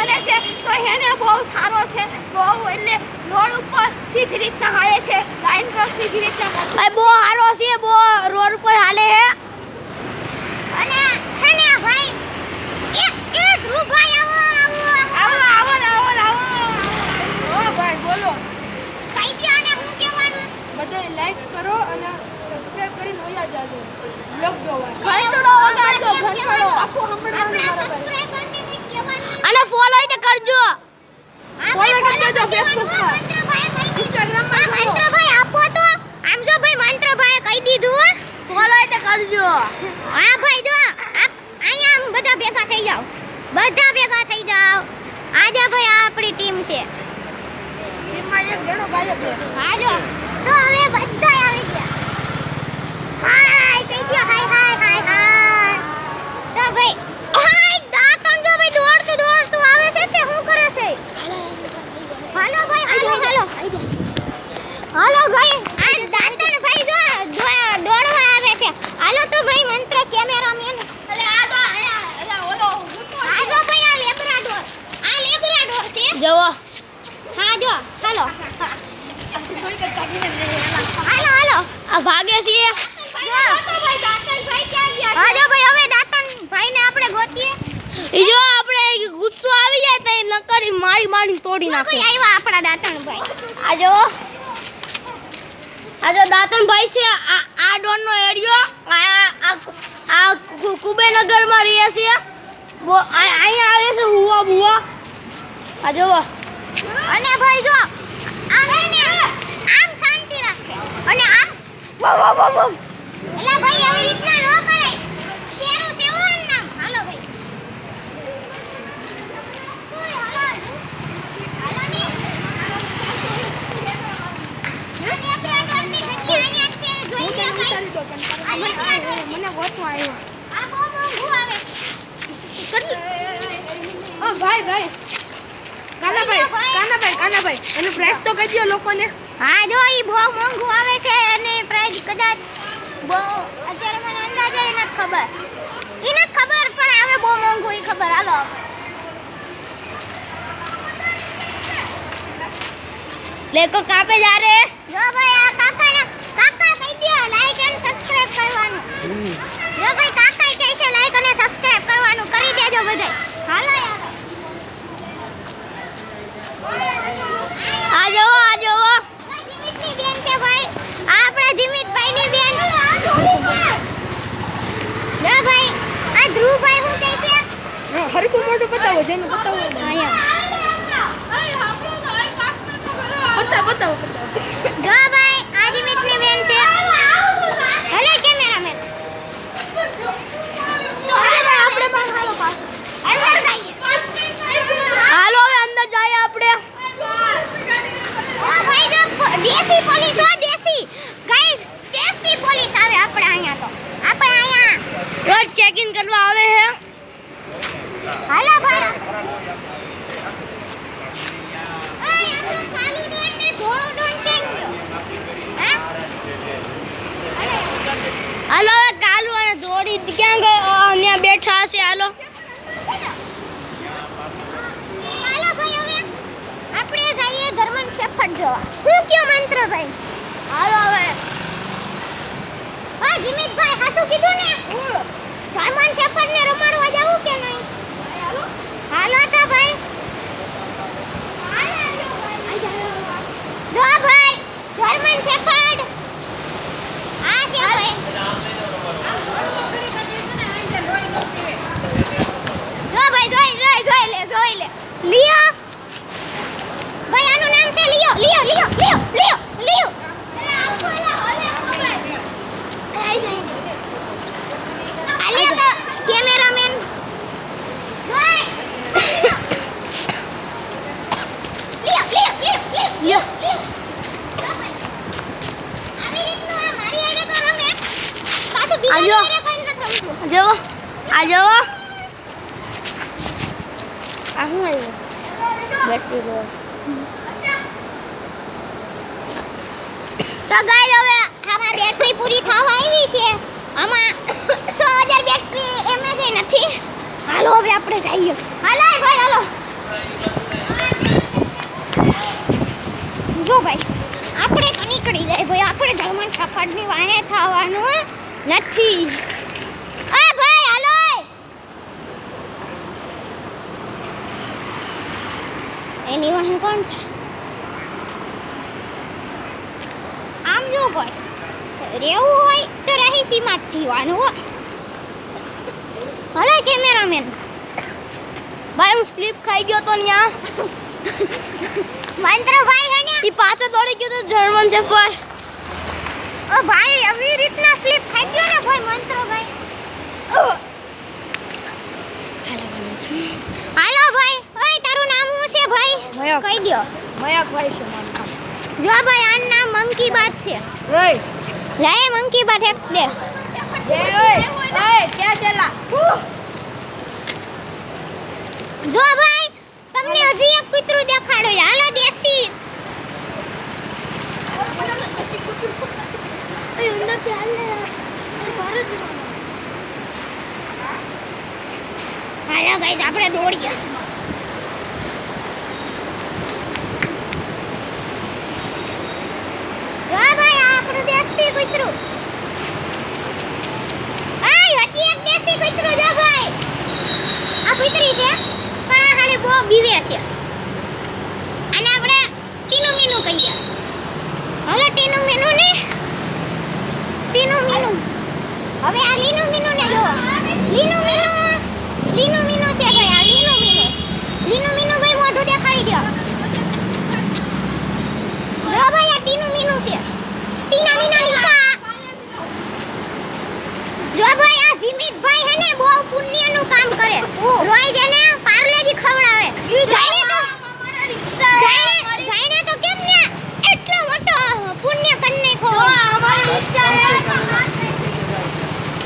બને છે તો એને બહુ સારો છે, બહુ એટલે રોડ ઉપર સીધી રીતના હાલે છે, લાઈન ક્રોસ સીધી રીતના ભાઈ બહુ સારો છે, બહુ રોડ ઉપર હાલે છે. અને હે ને ભાઈ એ ધ્રુવભાઈ આવો ભાઈ બોલો. કઈ દે અને હું કહેવાનું બધાય લાઈક કરો અને સબસ્ક્રાઇબ કરીને ઓયા જાજો બ્લોગ જોવા. ઘંટડો વગાડજો, ઘંટડો આખું સંભળવાનું મારા ભાઈ. સબસ્ક્રાઇબરને કઈ કહેવાનું અને ફોલો ય કરજો. ફોલો કરી દેજો ફેસબુકમાં, ઇન્સ્ટાગ્રામમાં. મંત્રભાઈ આપો તો આમ જો ભાઈ મંત્રભાઈએ કહી દીધું. ફોલો ય કરજો. હા ભાઈ જો અહીંયા બધા ભેગા થઈ જાઓ, બધા ભેગા થઈ જાઓ. આજે ભાઈ આ આપણી ટીમ છે. એમાં એક જણો ગાયબ છે. હા જો તો હવે બધા આવી ગયા. હાય કહી દો, હાય હાય હાય હાય. તો ભાઈ હાય દાંતણ જો ભાઈ દોડતું આવે છે કે શું કરે છે? હાલો ભાઈ હાલો ભાઈ આ દાંતણ ભાઈ જો દોડવા આવે છે. હાલો તો ભાઈ મંત્ર કેમેરામેન એટલે આ તો ઓલો આ જો ભાઈ આ લેબ્રાડોર છે. જવો. હા જો હાલો આ ભાગે છે. જો ભાઈ દાંતણ ભાઈ ક્યાં ગયા? હા જો ભાઈ હવે દાંતણ ભાઈને આપણે ગોતીએ. ઈ જો આપણે ગુસ્સો આવી જાય તો નકરી મારી તોડી નાખે. ભાઈ આવ્યા આપણા દાંતણ ભાઈ. આ જો દાંતણ ભાઈ છે. આ ડોનનો એરિયો આ કુબેનગર માં રહે છે. અહીંયા આવે છે હુવા બુવા. આ જો અને ભાઈ જો આમ હે ને આમ શાંતિ રાખે અને આમ એટલે ભાઈ આવી રીતના ન કરાય. શેરું છે ઓન નામ. હાલો ભાઈ હાલો ની લેબ્રાડોરની જગ્યા અહીંયા છે. જોઈ લે ભાઈ આ લેબ્રાડોર છે. મને ગોતવા આવ્યો. આ બહુ મોંઘું આવે. ઓ ભાઈ કાનાભાઈ એનું પ્રાઇસ તો કહી દો લોકોને. હા જો ઈ બહુ મોંઘું આવે છે અને પ્રાઇસ કદાચ બહુ અત્યારે મને અંદાજે નથી ખબર. ઈ નથી ખબર પણ આવે બહુ મોંઘું ઈ ખબર. હાલો લેકો કાપે જા રે. જો ભાઈ આ કાકા કહી દો લાઈક અને સબસ્ક્રાઇબ કરવાનું. જો ભાઈ કાકા કહે છે લાઈક અને સબસ્ક્રાઇબ કરવાનું કરી દેજો બધાય. હાલો યાર આ જોવો. જીમિતની બેન છે ભાઈ. આ આપણા જીમિતભાઈની બેન. જો ભાઈ આ ધ્રુવભાઈ શું કહે છે? હરકું મોઢું બતાવો જેને બતાવો. બતાવો. જો ભાઈ આ જીમિતની બેન છે. ભલે કેમેરામેન તો હાલો આપણે પણ હાલો પાછો અંદર જઈએ. હાલો હવે અંદર જાય આપણે. ઓ ભાઈ જો દેશી પોલીસ દેશી ગાઈસ દેશી પોલીસ આવે આપણે અહીંયા તો. આપણે અહીંયા રોજ ચેકિંગ કરવા આવે છે. હાલો ભાઈ આપણો કાળો ડોન ને ધોળો ડોન કેમ ગયો? હે હાલો હવે કાલુ અને દોડી ક્યાં ગયો? અહીંયા બેઠા હશે. હાલો ભાઈ હવે આપણે જઈએ જર્મન શેફર્ડ જોવા. હું કયો મંત્ર ભાઈ? હાલો હવે. હા જીમિતભાઈ હાચું કીધું ને? જર્મન શેફર્ડ ને રમાડવા જાવું કે નહીં? હાલો તો ભાઈ. જો ભાઈ જર્મન શેફર્ડ આ છે ભાઈ. જો ભાઈ જોઈ લે લિયો. ભાઈ આનું નામ છે લિયો. આલે તો કેમેરામેન જોઈ લિયો. આવી રીતનું આ મારી આઈડે તો રમે પાછું બીજા આઈડે કોઈ નથી રમતું. જોવો. આ જોવો. આ શું આવ્યું? બેટરી લો. તો ગાઈસ હવે આમાં બેટરી પૂરી થવા આવી છે. આમાં 100,000 બેટરી એમ જ નથી. હાલો હવે આપણે જઈએ. હાલો ભાઈ હાલો. ભાઈ આપણે તો નીકળી જાય ભાઈ, આપણે જર્મન સફરની વાહે થવાનું નથી. આ ભાઈ હાલો, એની વાહે કોણ છે? આમ જો ભાઈ, રહેવું હોય તો રહી સીમા જ જીવાનું હો. હલો કેમેરામેન ભાઈ હું સ્લીપ ખાઈ ગયો તો ન્યા. મંત્રભાઈ હે ને ઈ પાછો દોડી ગયો તો જર્મન શેફર્ડ. ઓ ભાઈ આવી રીતના સ્લીપ ખાઈ ગયો ને ભાઈ મંત્રભાઈ. હાલો ભાઈ, ઓય તારું નામ શું છે ભાઈ? મયંક. કહી દ્યો. મયંકભાઈ છે મારું નામ. જો ભાઈ આનું નામ મંકી બાત છે. ઓય લાય મંકી બાત હેક દે. ઓય ક્યાં છેલા? જો ભાઈ તમને હજી એક કૂતરું દેખાડો. હાલો દેશી. એ અંદર થી હાલ ને. હાલો ગાઈસ આપણે દોડીએ. જો ભાઈ આ આપણું દેશી કૂતરું. આય હજી એક દેશી કૂતરું જો ભાઈ. આ કૂતરી છે પણ આ હાડે બહુ બીવે છે. અને આપણે ટીનું મીનું કહીએ. હવે ટીનું મીનું ને ટીનું મીનું. હવે આ લીનું મીનું ને જો. લીનું મીનું. લીનું મીનું છે ભાઈ, આ લીનું મીનું. લીનું મીનું ભાઈ મોઢું દેખાડી દો. જો ભાઈ આ ટીનું મીનું છે. ટીના મીના નીકા. જો ભાઈ આ જીમિતભાઈ હે ને બહુ પુણ્યનું કામ કરે. રોજ એને પાર્લેજી ખવડાવે. જાણે તો કેમ ને એટલો મોટો પુણ્ય કરીને ખવડાવે.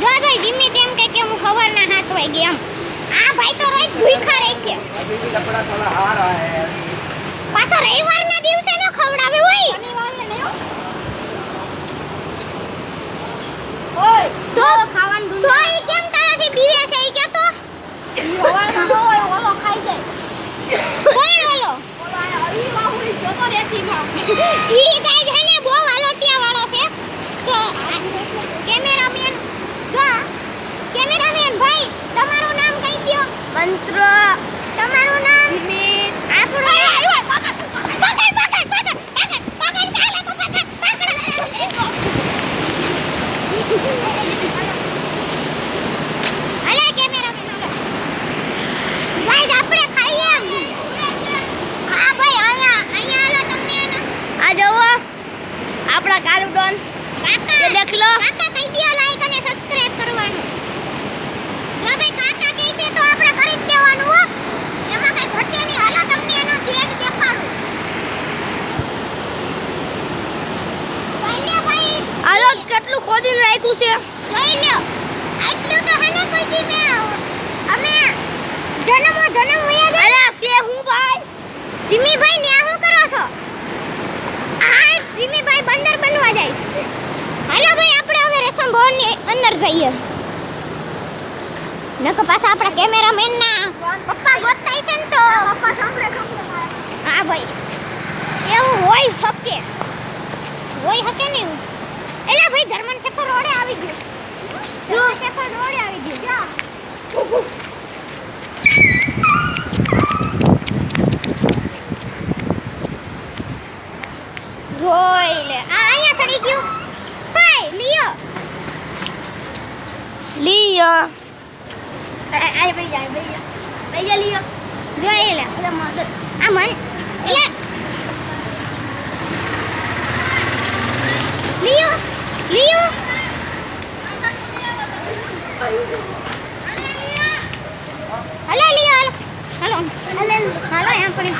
જો ભાઈ જીમિત એમ કે હું ખબરના હાથ હોય ગયા એમ. આ ભાઈ તો રોજ ભૂખા રહે છે. अभी भी कपड़ा साला आ रहा है પાછો રવિવારના દિવસે ન ખવડાવે હોય. ઓય તો ખાવાનું તો ઈ કેમ તારાથી બીવે છે ઈ કે તો? હવારમાં નો હોય ઓલો ખાઈ જાય. કોણ ઓલો? ઓલો આ અરી વાહુડી જોતો રહેતી માં. ઈ ગાય છે ને બહુ વાલોટિયા વાળો છે. તો કેમેરામેન જો કેમેરામેન ભાઈ તમારું નામ કહી દયો. મંત્ર તમારું નામ જીમિત. આપણું નામ પકડ ચાલે તો પકડ. અલે કેમેરામેન અલે ગાઈસ આપણે ખાઈએ એમ. હા ભાઈ અહીંયા આલો તમને એનો આ જુઓ આપણા કારુડોન. કાકા ये देख लो. કાકા કહી દયો લાઈક અને સબસ્ક્રાઇબ કરવાનું. જો ભાઈ કાકા કહે છે તો આપણે કરી જ દેવાનું હો. એમાં કઈ ઘટે નહીં. હાલો તમને એનો ગેટ દેખાડું. ભાઈ આલો કેટલું ખોદીને રાખ્યું છે. જોઈ લ્યો. આટલું તો હે ને કોઈ દી મે અમે જન્મ વયા જાય. અરે છે હું ભાઈ. જીમીભાઈ ને શું કરો છો? આ જીમીભાઈ બંદર બનવા જાય. હાલો ભાઈ આપણે હવે રેશમ ભવનની અંદર જઈએ. નકો પાછા આપણા કેમેરામેન ના પપ્પા ગોતતા છે ને તો પપ્પા સાંભળે. હા ભાઈ એવું હોય શકે. હોય શકે ને એવું. એલા ભાઈ જર્મન શેફર્ડ રોડે આવી ગયું. જર્મન શેફર્ડ રોડે આવી ગયું. જોઈ લે. આ અહીંયા સડી ગયું. ભાઈ લિયો. લીયો. આ ભાઈ જા લિયો. જોઈ લે. આ મન એટલે લિયો. હલો લિયો. હાલો એમ પણ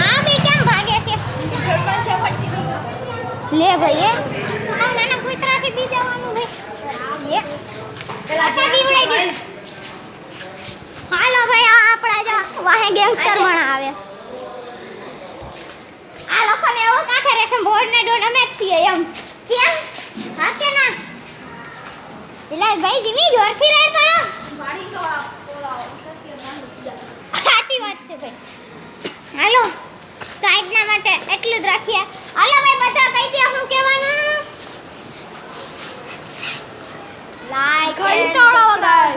આ બે કેમ ભાગે છે? લે ભાઈ એ નાના કૂતરાથી બી જવાનું ભાઈ. અચ્છા બીવડાઈ દીધું. હાલો ભાઈ આ આપણા જો વાહે ગેંગસ્ટર મણા આવે. આ લોકોને એવું કાખે રેશમ ભોળને ડોન અમે જ છીએ એમ. કેમ? હા કે ના? એલા ભાઈ જીમી જોરથી રાઈડ કરો. સાચી વાત છે ભાઈ. હાલો સ્કાઈડના માટે એટલું જ રાખીએ. હાલો ભાઈ બધા કહી દે શું કહેવાનું. લાઈક ઘંટોળો વગાડ.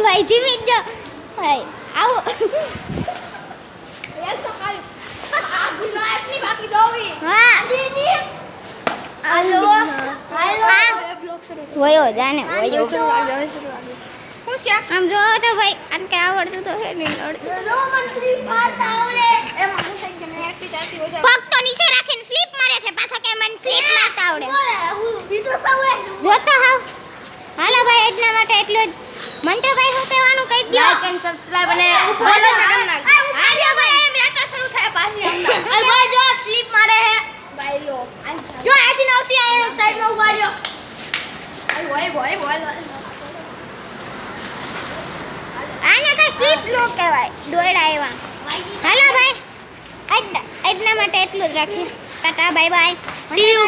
ભાઈ જીવી જ જો ભાઈ આવો હા હાલો વયો જાને વયો શું છે આમ જો તો ભાઈ આને કે આવડતું તો હે નહીં આવડતું જો મને સ્લીપ મારતા આવડે એમાં હું થઈ ગયો એક્ટિવ આતી હોય પગ તો નીચે રાખીને સ્લીપ મારે છે પાછો કે મને સ્લીપ મારતા આવડે હું બીજો સવડે જો તો હાવ હાલો ભાઈ એટલા માટે એટલું જ મંત્રભાઈ શું કહેવાનું કહી દો લાઈક એન્ડ સબસ્ક્રાઇબ અને ફોલો કરી નાખજો. હાલો ભાઈ મેટર શરૂ થાય પાછી અરે ભાઈ જો સ્લીપ મારે હે ભાઈ લો જો આથી નવસી આ સાઈડમાં ઉભાડ્યો આને કઈ સ્લીપ નો કહેવાય દોડા એવા હાલો ભાઈ એટલા માટે એટલું જ રાખીએ Tata bye bye See you.